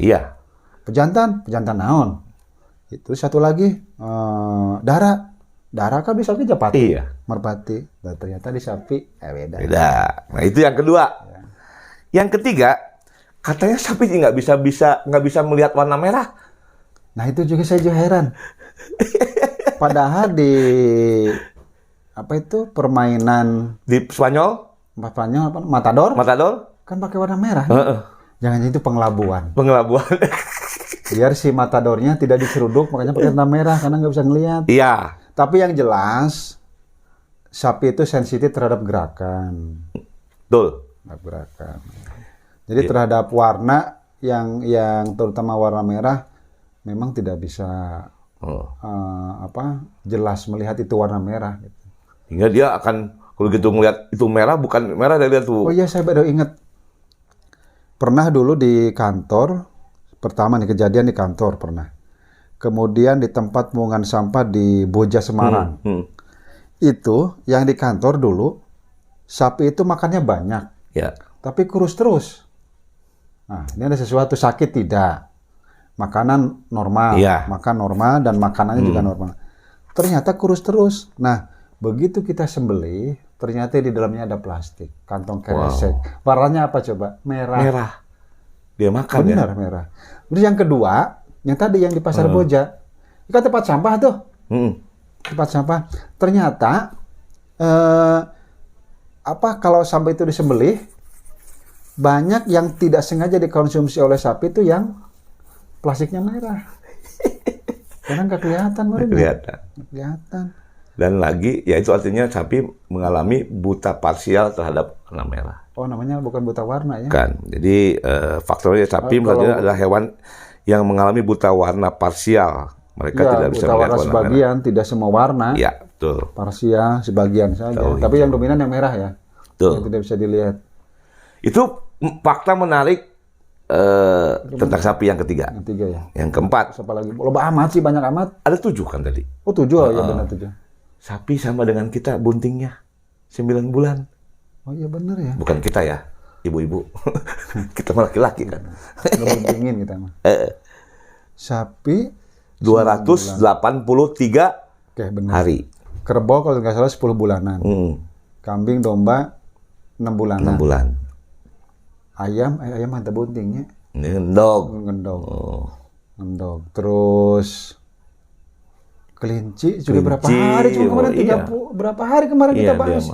Iya. Pejantan naon. Itu satu lagi darah kan bisa ke Japati. Iya. Merpati. Dan ternyata di sapi beda. Beda. Nah itu yang kedua. Ya. Yang ketiga, katanya sapi nggak bisa melihat warna merah. Nah itu juga saya juga heran. Padahal di permainan Di Spanyol, Matador Matador, kan pakai warna merah. Jangan itu pengelabuan. pengelabuan. Biar si matadornya tidak diseruduk, makanya pakai warna merah karena nggak bisa ngelihat. Iya. Tapi yang jelas sapi itu sensitif terhadap gerakan. Betul. Gerakan. Jadi terhadap warna yang terutama warna merah memang tidak bisa jelas melihat itu warna merah. Gitu. Hingga dia akan kalau gitu ngelihat itu merah, bukan merah dari lihat tuh. Oh iya, saya baru ingat. Pernah dulu di kantor, pertama nih kejadian di kantor pernah. Kemudian di tempat pembuangan sampah di Boja Semarang. Itu yang di kantor dulu, sapi itu makannya banyak. Ya. Tapi kurus terus. Nah, ini ada sesuatu, sakit tidak. Makanan normal, makan normal dan makanannya juga normal. Ternyata kurus terus. Nah, begitu kita sembelih, ternyata di dalamnya ada plastik, kantong kresek. Wow. Warnanya apa coba? Merah. Merah. Dia makan. Benar, merah. Terus yang kedua, yang tadi yang di Pasar Boja, itu kan tempat sampah tuh. Tempat sampah. Ternyata kalau sampai itu disembelih, banyak yang tidak sengaja dikonsumsi oleh sapi itu yang plastiknya merah. Karena nggak kelihatan. Kelihatan. Dan lagi, ya itu artinya sapi mengalami buta parsial terhadap warna merah. Oh, namanya bukan buta warna ya? Kan. Jadi faktornya sapi adalah hewan yang mengalami buta warna parsial. Mereka tidak bisa melihat warna sebagian, merah. tidak semua warna. Ya, betul. Parsial sebagian saja. Tapi yang dominan yang merah ya. Betul. Yang tidak bisa dilihat. Itu fakta menarik tentang sapi yang ketiga. Yang tiga ya. Yang keempat. Siapa lagi? Loba amat sih, banyak amat. Ada 7 kan tadi. Oh 7, ya benar 7. Sapi sama dengan kita buntingnya 9 bulan. Oh iya benar ya. Bukan kita ya, ibu-ibu. Kita mah laki-laki kan. Ngebuntingin kita mah. Sapi 283 hari. Kerbau kalau nggak salah 10 bulanan. Kambing, domba 6 bulanan. 6 bulan. Ayam ada buntingnya. Ngendog. Ngendog. Terus kelinci juga berapa hari cuma kemarin 30 berapa hari kemarin kita bahas.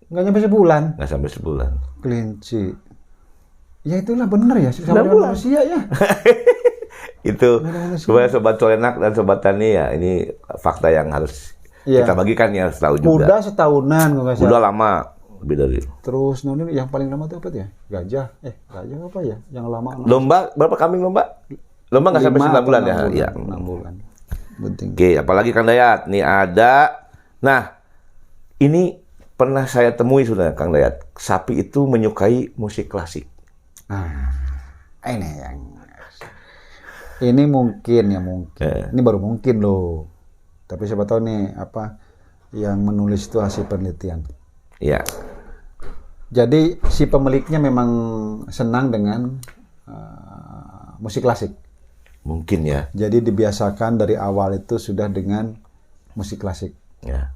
Nggak nyampe sebulan. Nggak sampai sebulan. Kelinci. Ya itulah benar ya, sama dengan manusia ya. Itu supaya Sobat Solenak dan Sobat Tani ya, ini fakta yang harus kita bagikan ya, tahu juga. Udah setahunan kalau nggak salah. Udah lama. Lebih dari. Terus yang paling lama itu apa ya? Gajah. Gajah apa ya? Yang lama. Lomba, berapa kambing lomba? Lomba nggak sampai 9 bulan ya? Iya. 6 bulan. Penting. Oke, apalagi Kang Dayat. Nih ada. Nah, ini pernah saya temui sudah Kang Dayat. Sapi itu menyukai musik klasik. Ini mungkin. Ini baru mungkin loh. Tapi siapa tahu nih yang menulis itu hasil penelitian. Iya. Jadi si pemiliknya memang senang dengan musik klasik. Mungkin ya. Jadi dibiasakan dari awal itu sudah dengan musik klasik. Ya.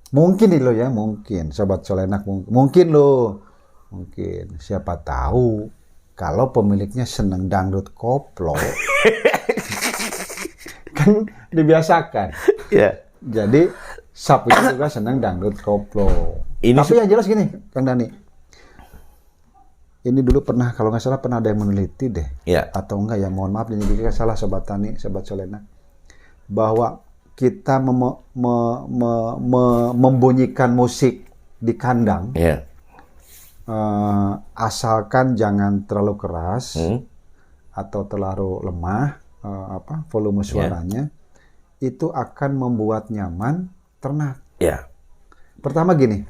Mungkin loh ya, mungkin. Sobat Solenak mungkin loh. Mungkin. Siapa tahu kalau pemiliknya senang dangdut koplo. Kan dibiasakan. Ya. Jadi sapi juga senang dangdut koplo. Tapi yang jelas gini, Kang Dani. Ini dulu pernah, kalau nggak salah pernah ada yang meneliti deh. Ya. Atau enggak ya, mohon maaf ini juga salah Sobat Tani, Sobat Solenak. Bahwa kita membunyikan musik di kandang. Ya. Asalkan jangan terlalu keras atau terlalu lemah, volume suaranya. Itu akan membuat nyaman ternak. Ya. Pertama gini.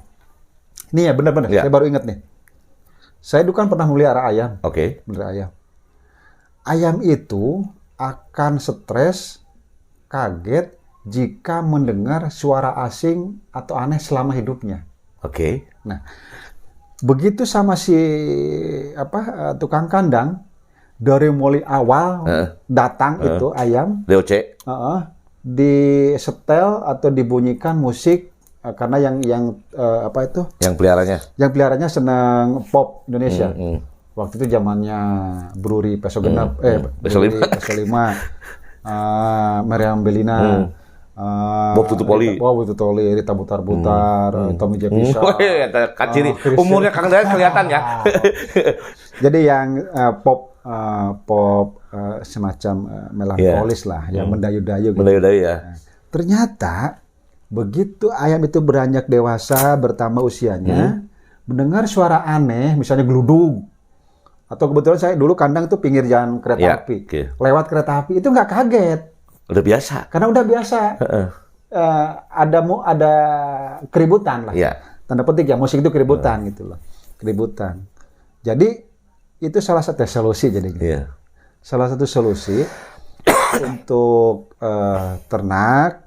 Ini ya benar-benar, saya baru ingat nih. Saya dulu kan pernah melihara ayam. Oke. Melihara ayam. Ayam itu akan stres, kaget jika mendengar suara asing atau aneh selama hidupnya. Oke. Nah, begitu sama si tukang kandang, dari mulai awal datang itu ayam DOC di setel atau dibunyikan musik karena yang apa itu? Yang peliharanya? Yang peliharanya senang pop Indonesia. Waktu itu zamannya Bruri Peso Genap, Bruri Peso 5, Meriam Belina, Bob Tutupoli, Rita Butar-Butar, Tommy Jepisa. Kaciri, umurnya Kang Dayat kelihatan ya. Jadi yang pop semacam melankolis lah, yang mendayu-dayu gitu. Mendayu-dayu ya. Nah, ternyata begitu ayam itu beranjak dewasa bertambah usianya, mendengar suara aneh, misalnya geludug, atau kebetulan saya dulu kandang itu pinggir jalan kereta api, lewat kereta api itu nggak kaget, udah biasa, karena udah biasa. Ada keributan lah, tanda petik ya, musik itu keributan gitu loh, keributan. Jadi itu salah satu solusi jadinya, salah satu solusi untuk ternak.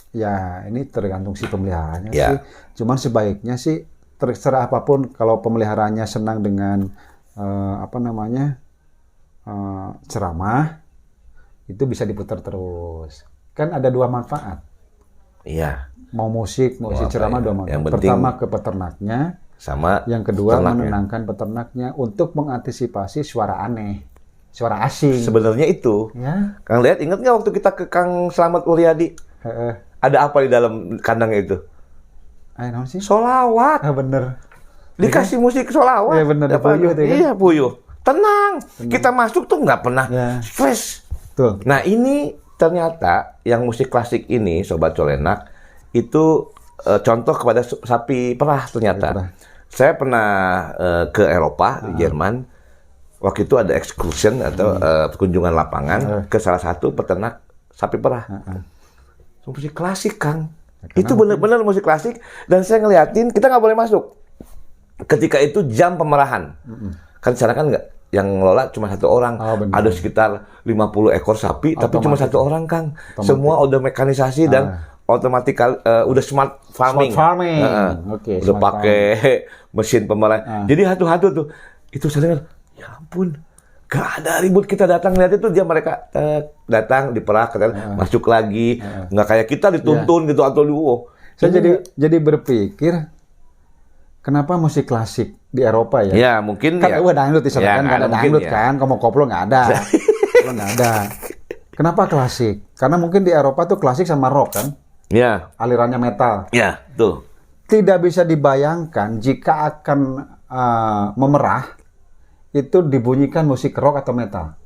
Ya ini tergantung si pemeliharanya sih. Cuman sebaiknya sih terserah apapun, kalau pemeliharanya senang dengan ceramah, itu bisa diputar terus. Kan ada dua manfaat. Iya. Mau musik, mau isi ceramah, dua manfaat. Pertama ke peternaknya, sama yang kedua menenangkan peternaknya untuk mengantisipasi suara aneh, suara asing. Sebenarnya itu. Ya. Kang lihat, ingat nggak waktu kita ke Kang Slamet Uliadi? Ada apa di dalam kandangnya itu? Sih? Solawat. Bener. Dikasih musik solawat. Iya bener. Puyuh, iya puyuh. Tenang. Kita masuk tuh nggak pernah stres. Tuh. Nah ini ternyata yang musik klasik ini, Sobat Colenak, itu contoh kepada sapi perah ternyata. Saya pernah ke Eropa, di Jerman. Waktu itu ada excursion atau kunjungan lapangan ke salah satu peternak sapi perah. Musik klasik, Kang. Itu benar-benar musik klasik. Dan saya ngeliatin, kita nggak boleh masuk. Ketika itu jam pemerahan. Kan sekarang kan nggak, yang ngelola cuma satu orang. Ada sekitar 50 ekor sapi, tapi cuma satu orang, Kang. Semua udah mekanisasi dan otomatis udah smart farming. Udah pakai mesin pemerahan. Jadi hatu-hatu tuh. Itu saya dengar, ya ampun. Gak ada ribut, kita datang lihat itu dia mereka datang diperah, masuk lagi, nggak kayak kita dituntun gitu atau Saya jadi berpikir kenapa musik klasik di Eropa ya? Ya mungkin kan dangdut di sana kan nggak ada dangdut kan, kalau koplo nggak ada, nggak ada. Kenapa klasik? Karena mungkin di Eropa tuh klasik sama rock kan? Ya. Alirannya metal. Ya, tuh. Tidak bisa dibayangkan jika akan memerah itu dibunyikan musik rock atau metal.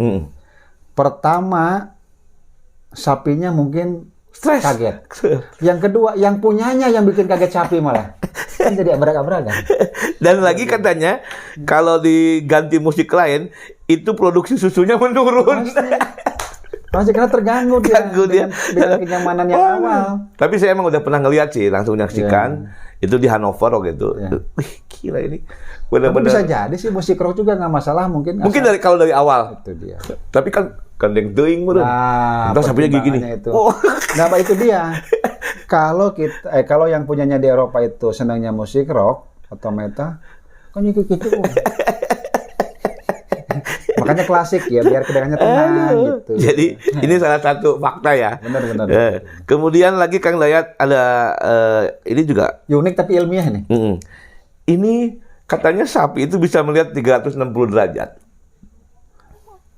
Pertama, sapinya mungkin stres, kaget. Yang kedua, yang punyanya yang bikin kaget sapi malah. Kan jadi abrak-abrakan. Dan lagi katanya, kalau diganti musik lain, itu produksi susunya menurun. Pasti karena terganggu dia dengan kenyamanan yang awal. Tapi saya emang udah pernah ngeliat sih, langsung menyaksikan. Itu di Hanover gitu. Wih, gila ini. Tapi bisa jadi sih musik rock juga nggak masalah mungkin. Mungkin kalau dari awal. Itu dia. Tapi kan gandeng teuing meureun. Entar sapinya gini. Nah, itu dia. Kalau yang punyanya di Eropa itu senangnya musik rock atau metal, kan gitu. Makanya klasik ya, biar kedengarannya tenang gitu. Jadi ini salah satu fakta ya. Benar. Kemudian lagi Kang Dayat ada ini juga unik tapi ilmiah nih. Ini katanya sapi itu bisa melihat 360 derajat.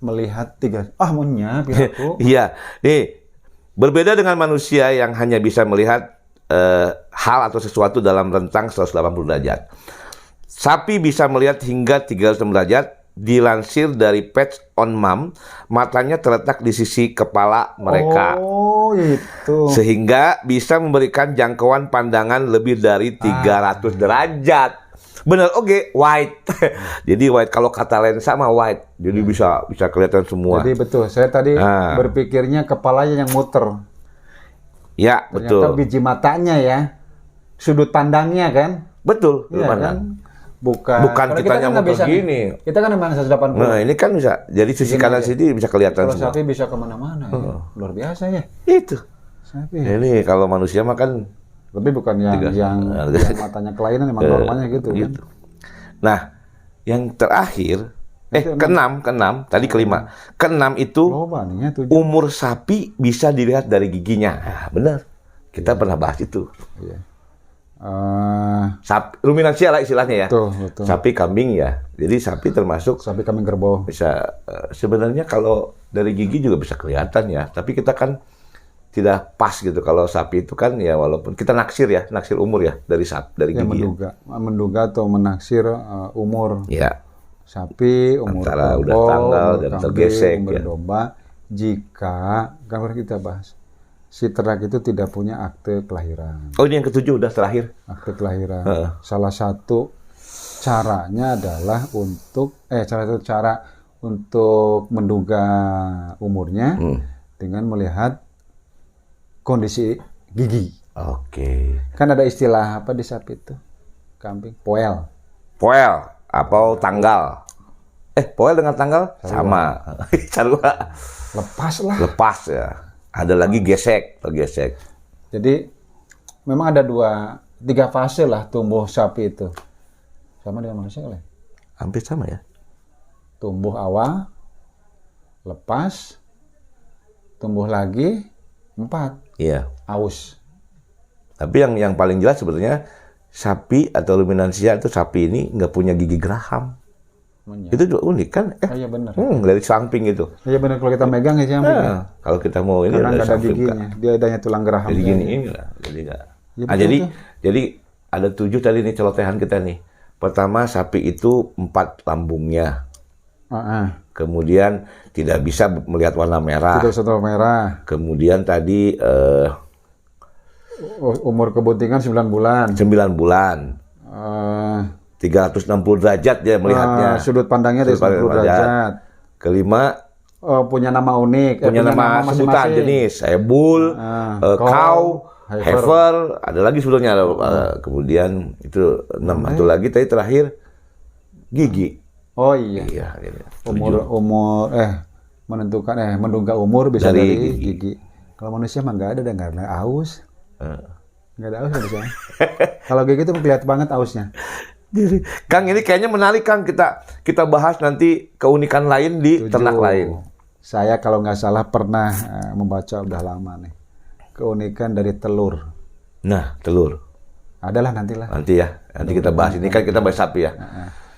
Melihat maunya piraku. Iya. Nih, berbeda dengan manusia yang hanya bisa melihat hal atau sesuatu dalam rentang 180 derajat. Sapi bisa melihat hingga 360 derajat. Dilansir dari Pets on Mom, matanya terletak di sisi kepala mereka. Oh, itu. Sehingga bisa memberikan jangkauan pandangan lebih dari 300 derajat. Bener, wide. Jadi wide, kalau kata lensa mah wide. Jadi bisa kelihatan semua. Jadi betul, saya tadi berpikirnya kepalanya yang muter. Ya, betul. Ternyata biji matanya ya. Sudut pandangnya kan? Betul, iya, kan? Bukan kita yang muter gini. Kita kan memang 180. Nah, ini kan bisa. Jadi sisi kanan sini bisa kelihatan semua. Kalau sapi bisa kemana-mana. Ya. Luar biasa ya. Itu. Sapi. Ini kalau manusia mah kan lebih bukan yang matanya kelainan, memang normalnya gitu. Kan? Nah, yang terakhir Keenam, tadi kelima. Keenam itu umur sapi bisa dilihat dari giginya. Nah, benar. Kita pernah bahas itu. Iya. Sapi, ruminansia lah istilahnya ya. Betul. Sapi, kambing ya. Jadi sapi termasuk sapi, kambing, kerbau. Bisa sebenarnya kalau dari gigi juga bisa kelihatan ya. Tapi kita kan tidak pas gitu kalau sapi itu kan ya walaupun kita naksir umur ya dari gigi. Menduga atau menaksir umur. Ya. Sapi, umur antara kerbau, udah tanggal dan tergesek umur domba. Jika kan kita bahas si ternak itu tidak punya akte kelahiran. Oh, ini yang ketujuh udah terakhir. Akte kelahiran. Salah satu caranya adalah cara untuk menduga umurnya dengan melihat kondisi gigi. Oke. Kan ada istilah apa di sapi itu? Kambing, poel atau tanggal. Poel dengan tanggal sama. Sarua. Lepas ya. Ada lagi gesek. Jadi memang ada 3 fase lah tumbuh sapi itu. Sama dengan manusia lah. Hampir sama ya. Tumbuh awal, lepas, tumbuh lagi, 4. Iya. Aus. Tapi yang paling jelas sebenarnya sapi atau ruminansia itu sapi ini nggak punya gigi geraham. Itu juga unik kan? Iya benar. Dari samping itu. Iya benar, kalau kita megang ya samping. Kalau kita mau ini karena nggak ada giginya, dia adanya tulang geraham. Jadi gini inilah. Jadi ada 7 tadi nih celotehan kita nih. Pertama sapi itu 4 lambungnya. Kemudian tidak bisa melihat warna merah. Tidak bisa warna merah. Kemudian tadi umur kebuntingan 9 bulan. 9 bulan. 360 derajat dia melihatnya. Sudut pandangnya 360 derajat. Kelima, punya nama unik. Punya nama sebutan jenis. Bull, cow, heifer, ada lagi sebetulnya. Kemudian itu 6. Satu lagi tadi terakhir gigi. Oh iya. Menduga umur bisa dari gigi. Kalau manusia mah nggak ada aus. Nggak ada aus manusia. Kalau gigi itu kelihatan banget ausnya. Jadi, Kang, ini kayaknya menarik, Kang. Kita bahas nanti keunikan lain di ternak lain. Saya kalau nggak salah pernah membaca udah lama nih. Keunikan dari telur. Nah, telur. Adalah nantilah. Nanti ya. Nanti kita bahas. Ini kan kita bahas sapi ya.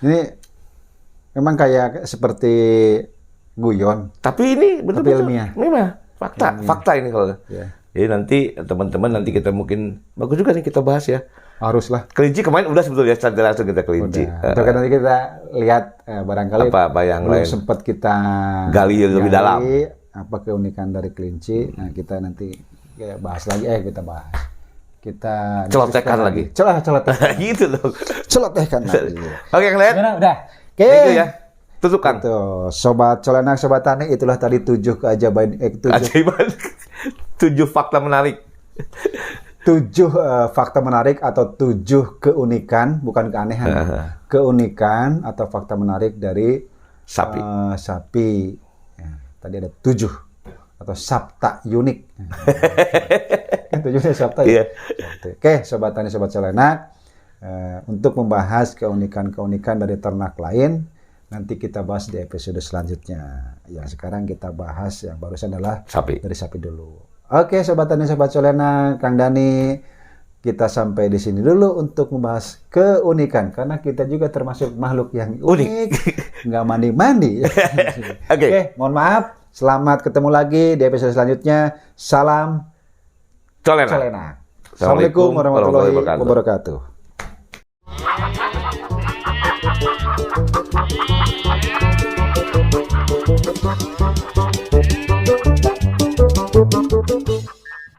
Ini memang kayak seperti guyon. Tapi ini betul-betul ilmiah. Memang fakta ini kalau. Yeah. Jadi nanti teman-teman kita mungkin bagus juga nih kita bahas ya. Haruslah. Kelinci kemarin udah sebetulnya secara langsung kita kelinci. Kan nanti kita lihat barangkali apa yang lain sempat kita gali lebih dalam. Apa keunikan dari kelinci? Nah, kita nanti bahas lagi. Kita bahas. Kita celotehkan lagi. Celotehkan. Gitu dong. Celotehkan lagi. Oke, yang lain? Udah. Oke. Itu ya. Tutup, Kang. Sobat Colenak, Sobat Tani, itulah tadi 7 keajaiban. 7 fakta menarik. 7 fakta menarik atau 7 keunikan, bukan keanehan. Keunikan atau fakta menarik dari sapi. Sapi. Ya, tadi ada 7 atau sabta unik. 7 sabta ya. Oke, Sobat Tani, Sobat Colenak, untuk membahas keunikan-keunikan dari ternak lain, nanti kita bahas di episode selanjutnya. Yang sekarang kita bahas yang barusan adalah sapi. Dari sapi dulu. Oke, Sobat Tani, Sobat Colenak, Kang Dani, kita sampai di sini dulu untuk membahas keunikan. Karena kita juga termasuk makhluk yang unik. Nggak mandi-mandi. Oke, mohon maaf. Selamat ketemu lagi di episode selanjutnya. Salam Colenak. Assalamualaikum warahmatullahi wabarakatuh.